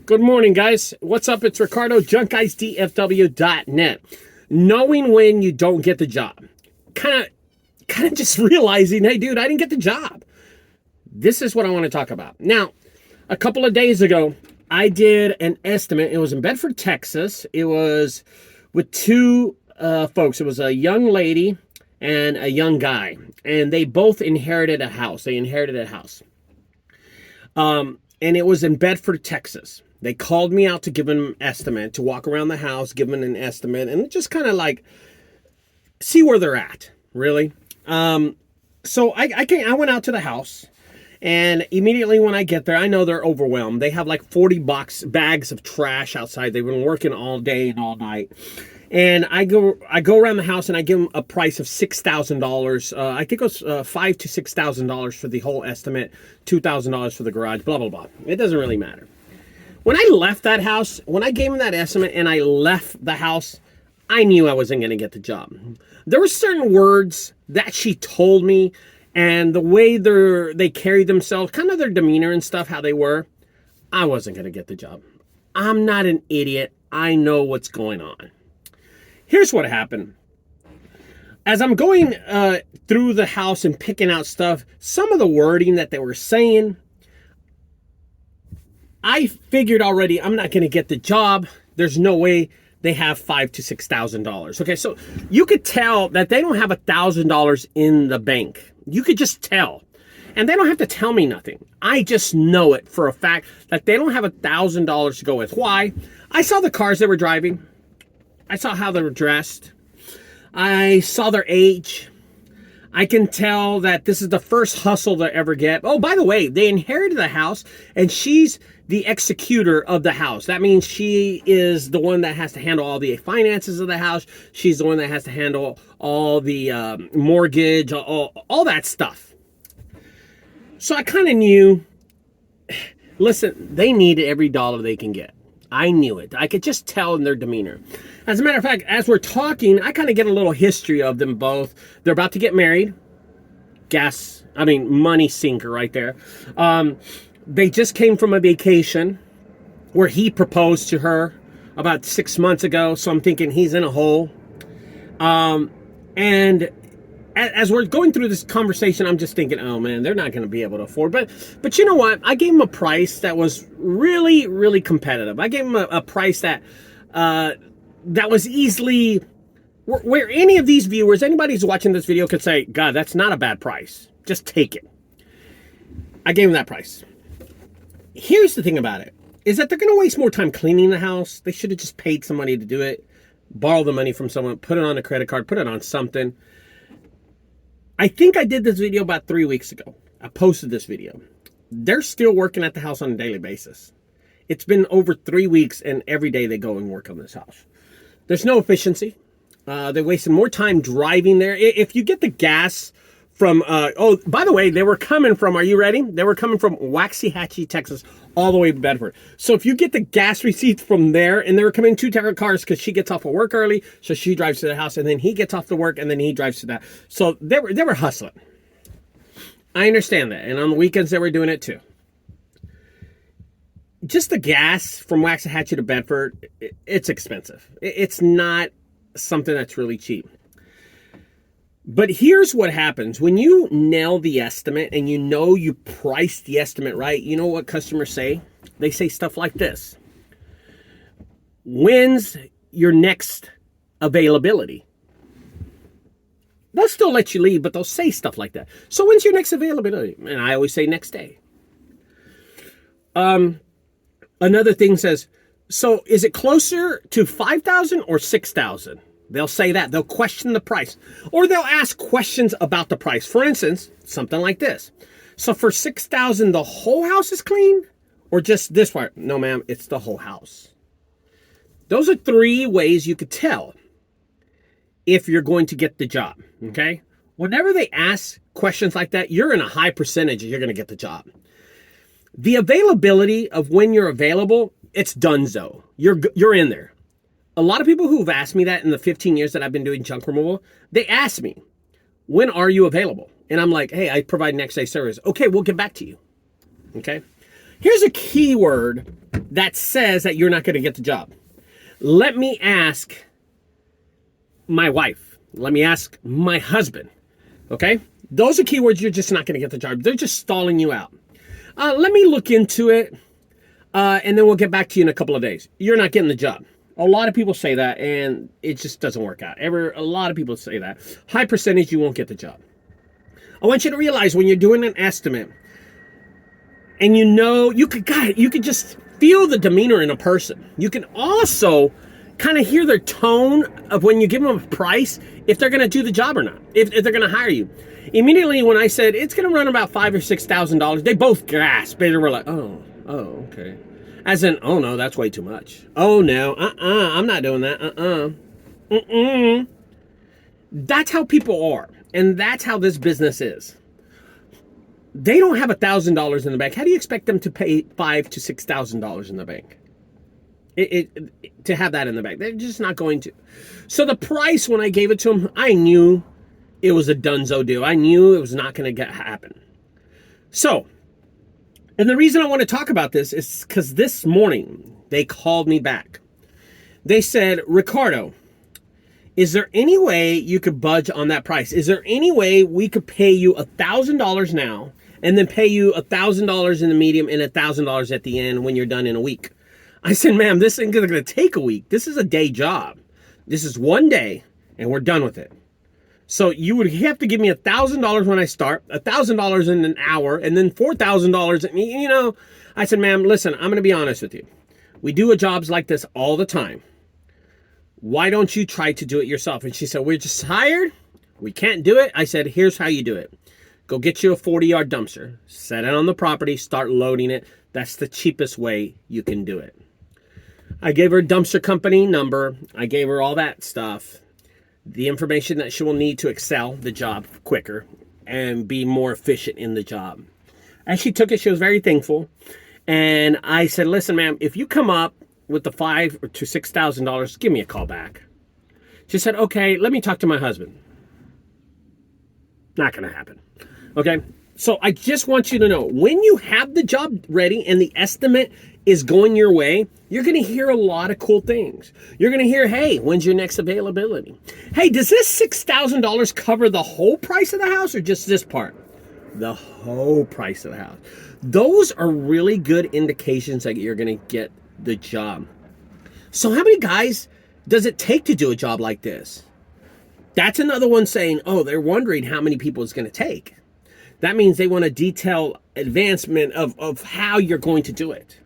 Good morning, guys. What's up? It's Ricardo, junkguysdfw.net. Knowing when you don't get the job. Kind of just realizing, hey, dude, I didn't get the job. This is what I want to talk about. Now, a couple of days ago, I did an estimate. It was in Bedford, Texas. It was with two folks. It was a young lady and a young guy. And they both inherited a house. And it was in Bedford, Texas. They called me out to give them an estimate, to walk around the house, give them an estimate, and just kind of like see where they're at, really. So I went out to the house, and immediately when I get there, I know they're overwhelmed. They have like 40 bags of trash outside. They've been working all day and all night. And I go around the house and I give them a price of $6,000. I think it was $5,000 to $6,000 for the whole estimate, $2,000 for the garage, blah, blah, blah. It doesn't really matter. When I left that house, when I gave them that estimate and I left the house, I knew I wasn't going to get the job. There were certain words that she told me and the way they carried themselves, kind of their demeanor and stuff, how they were, I wasn't going to get the job. I'm not an idiot. I know what's going on. Here's what happened. As I'm going through the house and picking out stuff, some of the wording that they were saying, I figured already I'm not going to get the job. There's no way they have $5,000 to $6,000. Okay, so you could tell that they don't have $1,000 in the bank. You could just tell. And they don't have to tell me nothing. I just know it for a fact that they don't have $1,000 to go with. Why? I saw the cars they were driving. I saw how they were dressed. I saw their age. I can tell that this is the first hustle they ever get. Oh, by the way, they inherited the house, and she's the executor of the house. That means she is the one that has to handle all the finances of the house. She's the one that has to handle all the mortgage, all that stuff. So I kind of knew, listen, they need every dollar they can get. I knew it. I could just tell in their demeanor. As a matter of fact, as we're talking, I kind of get a little history of them both. They're about to get married. Money sinker right there. They just came from a vacation where he proposed to her about 6 months ago. So I'm thinking he's in a hole. And as we're going through this conversation, I'm just thinking, oh man, they're not going to be able to afford. But you know what? I gave him a price that was really, really competitive. I gave him a price that was easily where any of these viewers, anybody who's watching this video could say, God, that's not a bad price. Just take it. I gave him that price. Here's the thing about it, is that they're going to waste more time cleaning the house. They should have just paid somebody to do it, borrow the money from someone, put it on a credit card, put it on something. I think I did this video about 3 weeks ago. I posted this video. They're still working at the house on a daily basis. It's been over 3 weeks, and every day they go and work on this house. There's no efficiency. They're wasting more time driving there. If you get the gas from, oh, by the way, they were coming from, are you ready? They were coming from Waxahachie, Texas, all the way to Bedford. So if you get the gas receipts from there, and they were coming in two different cars because she gets off of work early, so she drives to the house, and then he gets off to work, and then he drives to that. So they were hustling. I understand that. And on the weekends, they were doing it too. Just the gas from Waxahachie to Bedford, it's expensive. It's not something that's really cheap. But here's what happens. When you nail the estimate and you know you priced the estimate right, you know what customers say? They say stuff like this. When's your next availability? They'll still let you leave, but they'll say stuff like that. So when's your next availability? And I always say next day. Another thing says, so is it closer to 5,000 or 6,000? They'll say that. They'll question the price. Or they'll ask questions about the price. For instance, something like this. So for 6,000, the whole house is clean? Or just this part? No, ma'am, it's the whole house. Those are 3 ways you could tell if you're going to get the job, okay? Whenever they ask questions like that, you're in a high percentage you're going to get the job. The availability of when you're available, it's donezo. You're in there. A lot of people who've asked me that in the 15 years that I've been doing junk removal, they ask me, when are you available? And I'm like, hey, I provide next day service. Okay, we'll get back to you. Okay. Here's a keyword that says that you're not going to get the job. Let me ask my wife. Let me ask my husband. Okay? Those are keywords you're just not going to get the job. They're just stalling you out. Let me look into it, and then we'll get back to you in a couple of days. You're not getting the job. A lot of people say that, and it just doesn't work out. A lot of people say that. High percentage, you won't get the job. I want you to realize when you're doing an estimate, and you could just feel the demeanor in a person. You can also kind of hear their tone of when you give them a price, if they're going to do the job or not, if they're going to hire you. Immediately when I said it's going to run about $5,000 or $6,000, they both gasped. They were like, oh, okay. As in, oh no, that's way too much. Oh no, I'm not doing that. That's how people are, and that's how this business is. They don't have $1,000 in the bank. How do you expect them to pay $5,000 to $6,000 in the bank? To have that in the bank, they're just not going to. So the price, when I gave it to them, I knew it was a donezo deal. I knew it was not going to happen. So, and the reason I want to talk about this is because this morning they called me back. They said, Ricardo, is there any way you could budge on that price? Is there any way we could pay you $1,000 now and then pay you $1,000 in the medium and $1,000 at the end when you're done in a week? I said, ma'am, this ain't going to take a week. This is a day job. This is one day and we're done with it. So you would have to give me $1,000 when I start, $1,000 in an hour, and then $4,000. I said, ma'am, listen, I'm going to be honest with you. We do jobs like this all the time. Why don't you try to do it yourself? And she said, we're just hired. We can't do it. I said, here's how you do it. Go get you a 40-yard dumpster, set it on the property, start loading it. That's the cheapest way you can do it. I gave her a dumpster company number. I gave her all that stuff. The information that she will need to excel the job quicker and be more efficient in the job. As she took it, she was very thankful. And I said, listen, ma'am, if you come up with the $5,000 to $6,000, give me a call back. She said, okay, let me talk to my husband. Not going to happen. Okay. So I just want you to know, when you have the job ready and the estimate is going your way, you're going to hear a lot of cool things. You're going to hear, hey, when's your next availability? Hey, does this $6,000 cover the whole price of the house or just this part? The whole price of the house. Those are really good indications that you're going to get the job. So how many guys does it take to do a job like this? That's another one saying, oh, they're wondering how many people it's going to take. That means they want a detailed advancement of how you're going to do it.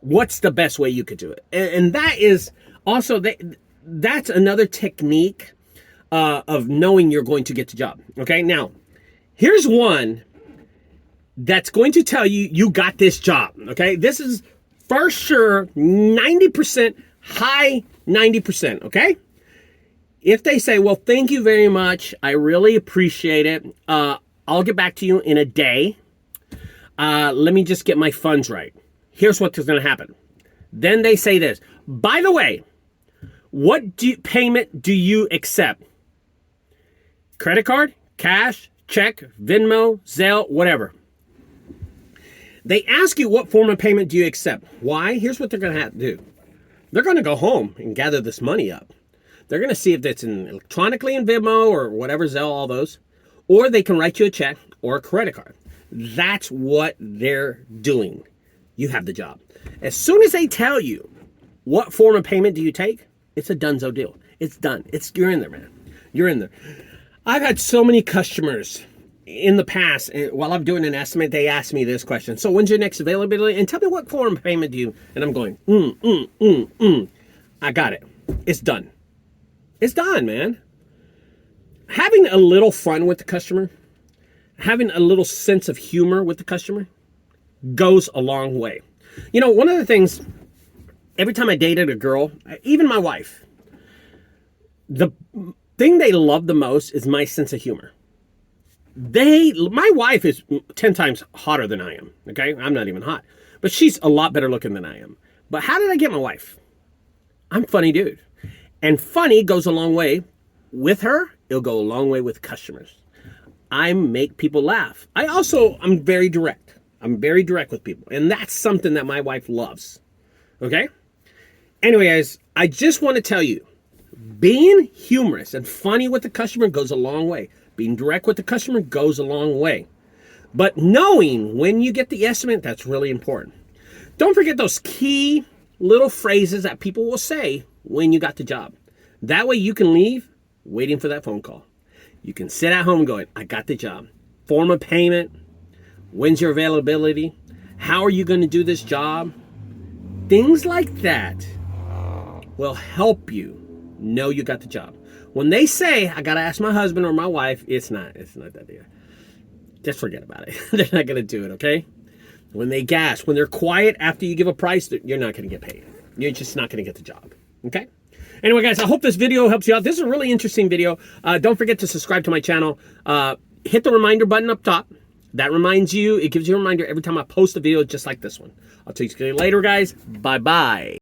What's the best way you could do it? And that is also, that's another technique of knowing you're going to get the job. Okay, now, here's one that's going to tell you you got this job. Okay, this is for sure 90%, high 90%. Okay, if they say, well, thank you very much, I really appreciate it. I'll get back to you in a day. Let me just get my funds right. Here's what's going to happen. Then they say this. By the way, what payment do you accept? Credit card, cash, check, Venmo, Zelle, whatever. They ask you what form of payment do you accept. Why? Here's what they're going to have to do. They're going to go home and gather this money up. They're going to see if it's electronically in Venmo or whatever, Zelle, all those. Or they can write you a check or a credit card. That's what they're doing. You have the job. As soon as they tell you what form of payment do you take, it's a donezo deal. It's done. You're in there, man. You're in there. I've had so many customers in the past, while I'm doing an estimate, they ask me this question. So when's your next availability? And tell me what form of payment do you... And I'm going, I got it. It's done. It's done, man. Having a little fun with the customer, having a little sense of humor with the customer goes a long way. You know, one of the things, every time I dated a girl, even my wife, the thing they love the most is my sense of humor. My wife is 10 times hotter than I am, okay? I'm not even hot, but she's a lot better looking than I am. But how did I get my wife? I'm a funny dude. And funny goes a long way with her. It'll go a long way with customers. I make people laugh. I'm very direct. I'm very direct with people. And that's something that my wife loves. Okay? Anyway, guys, I just want to tell you, being humorous and funny with the customer goes a long way. Being direct with the customer goes a long way. But knowing when you get the estimate, that's really important. Don't forget those key little phrases that people will say when you got the job. That way you can leave waiting for that phone call. You can sit at home going, I got the job. Form of payment. When's your availability? How are you going to do this job? Things like that will help you know you got the job. When they say, I got to ask my husband or my wife, it's not that deal. Just forget about it. They're not going to do it, okay? When they gasp, when they're quiet after you give a price, you're not going to get paid. You're just not going to get the job, okay? Anyway, guys, I hope this video helps you out. This is a really interesting video. Don't forget to subscribe to my channel. Hit the reminder button up top. That reminds you, it gives you a reminder every time I post a video just like this one. I'll talk to you later, guys. Bye-bye.